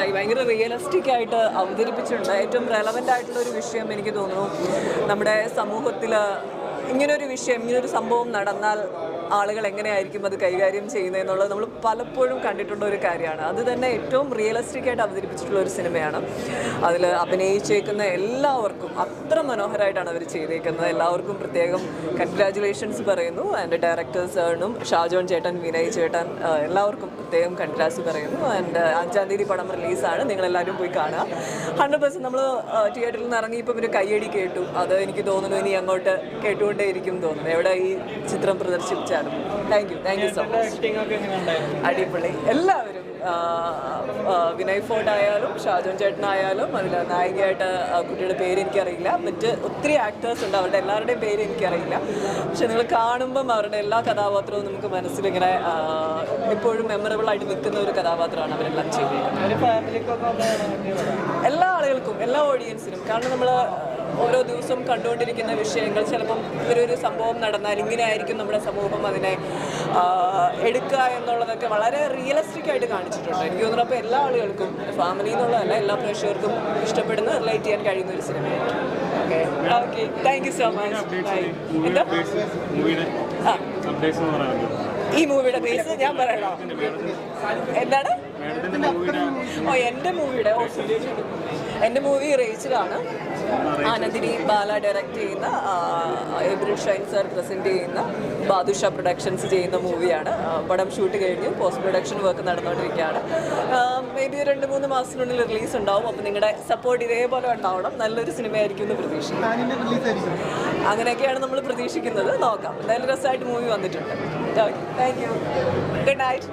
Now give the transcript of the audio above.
ഇഷ്ടമായി. ഭയങ്കര റിയലിസ്റ്റിക് ആയിട്ട് അവതരിപ്പിച്ചിട്ടുണ്ട്. ഏറ്റവും റെലവൻ്റ് ആയിട്ടുള്ള ഒരു വിഷയം എനിക്ക് തോന്നുന്നു, നമ്മുടെ സമൂഹത്തിൽ ഇങ്ങനൊരു വിഷയം, ഇങ്ങനൊരു സംഭവം നടന്നാൽ ആളുകൾ എങ്ങനെയായിരിക്കും അത് കൈകാര്യം ചെയ്യുന്നതെന്നുള്ളത് നമ്മൾ പലപ്പോഴും കണ്ടിട്ടുള്ള ഒരു കാര്യമാണ്. അത് തന്നെ ഏറ്റവും റിയലിസ്റ്റിക് ആയിട്ട് അവതരിപ്പിച്ചിട്ടുള്ള ഒരു സിനിമയാണ്. അതിൽ അഭിനയിച്ചേക്കുന്ന എല്ലാവർക്കും അത്ര മനോഹരമായിട്ടാണ് അവർ ചെയ്തേക്കുന്നത്. എല്ലാവർക്കും പ്രത്യേകം കൺഗ്രാജുലേഷൻസ് പറയുന്നു. ആൻഡ് ഡയറക്ടർ സാറിനും ഷാജോൺ ചേട്ടൻ, വിനയ് ചേട്ടൻ, എല്ലാവർക്കും പ്രത്യേകം കൺഗ്രാറ്റ്സ് പറയുന്നു. ആൻഡ് 5-ാം തീയതി പടം റിലീസാണ്. നിങ്ങളെല്ലാവരും പോയി കാണുക. 100% നമ്മൾ തിയേറ്ററിൽ നിന്ന് ഇറങ്ങിയപ്പോൾ ഒരു കയ്യടി കേട്ടു. അത് എനിക്ക് തോന്നുന്നു ഇനി അങ്ങോട്ട് കേട്ടുകൊണ്ടേയിരിക്കും തോന്നുന്നു എവിടെ ഈ ചിത്രം പ്രദർശിപ്പിച്ചാലും. Thank you so much. അടിപൊളി. എല്ലാവരും വിനയ് ഫോർട്ട് ആയാലും ഷാജോൺ ചേട്ടനായാലും അതിൽ നായികയായിട്ട് കുട്ടിയുടെ പേര് എനിക്കറിയില്ല, മറ്റ് ഒത്തിരി ആക്ടേഴ്സ് ഉണ്ട്, അവരുടെ എല്ലാവരുടെയും പേര് എനിക്കറിയില്ല. പക്ഷെ നിങ്ങൾ കാണുമ്പം അവരുടെ എല്ലാ കഥാപാത്രവും നമുക്ക് മനസ്സിലിങ്ങനെ എപ്പോഴും മെമ്മറബിൾ ആയിട്ട് നിൽക്കുന്ന ഒരു കഥാപാത്രമാണ് അവരെല്ലാം ചെയ്തിരിക്കുന്നത്. എല്ലാ ആളുകൾക്കും, എല്ലാ ഓഡിയൻസിനും. കാരണം നമ്മൾ ഓരോ ദിവസവും കണ്ടുകൊണ്ടിരിക്കുന്ന വിഷയങ്ങൾ, ചിലപ്പം ഒരു സംഭവം നടന്നാൽ ഇങ്ങനെ ആയിരിക്കും നമ്മുടെ സമൂഹം അതിനെ എടുക്കുക എന്നുള്ളതൊക്കെ വളരെ റിയലിസ്റ്റിക് ആയിട്ട് കാണിച്ചിട്ടുണ്ട്. എനിക്ക് തോന്നുന്നു അപ്പോൾ എല്ലാ ആളുകൾക്കും, ഫാമിലി എന്നുള്ളതല്ല, എല്ലാ പ്രേക്ഷകർക്കും ഇഷ്ടപ്പെടുന്ന, റിലേറ്റ് ചെയ്യാൻ കഴിയുന്ന ഒരു സിനിമയായിരിക്കും. Okay thank you so much. എന്താ ഈ മൂവിയുടെ ബേസ് ഞാൻ പറയണോ? എന്താണ്? എൻ്റെ മൂവി റേച്ചലാണ്. ആനന്ദിനി ബാല ഡയറക്റ്റ് ചെയ്യുന്ന, എബ്രിൽ ഷൈൻ സാർ പ്രസൻറ്റ് ചെയ്യുന്ന, ബാദുഷ പ്രൊഡക്ഷൻസ് ചെയ്യുന്ന മൂവിയാണ്. പടം ഷൂട്ട് കഴിഞ്ഞു, പോസ്റ്റ് പ്രൊഡക്ഷൻ വർക്ക് നടന്നുകൊണ്ടിരിക്കുകയാണ്. മേ ബി 2-3 മാസത്തിനുള്ളിൽ റിലീസ് ഉണ്ടാവും. അപ്പോൾ നിങ്ങളുടെ സപ്പോർട്ട് ഇതേപോലെ ഉണ്ടാവണം. നല്ലൊരു സിനിമയായിരിക്കും എന്ന് പ്രതീക്ഷിക്കുന്നു. അങ്ങനെയൊക്കെയാണ് നമ്മൾ പ്രതീക്ഷിക്കുന്നത്. നോക്കാം. എന്തായാലും രസമായിട്ട് മൂവി വന്നിട്ടുണ്ട്. Thank you. Good night.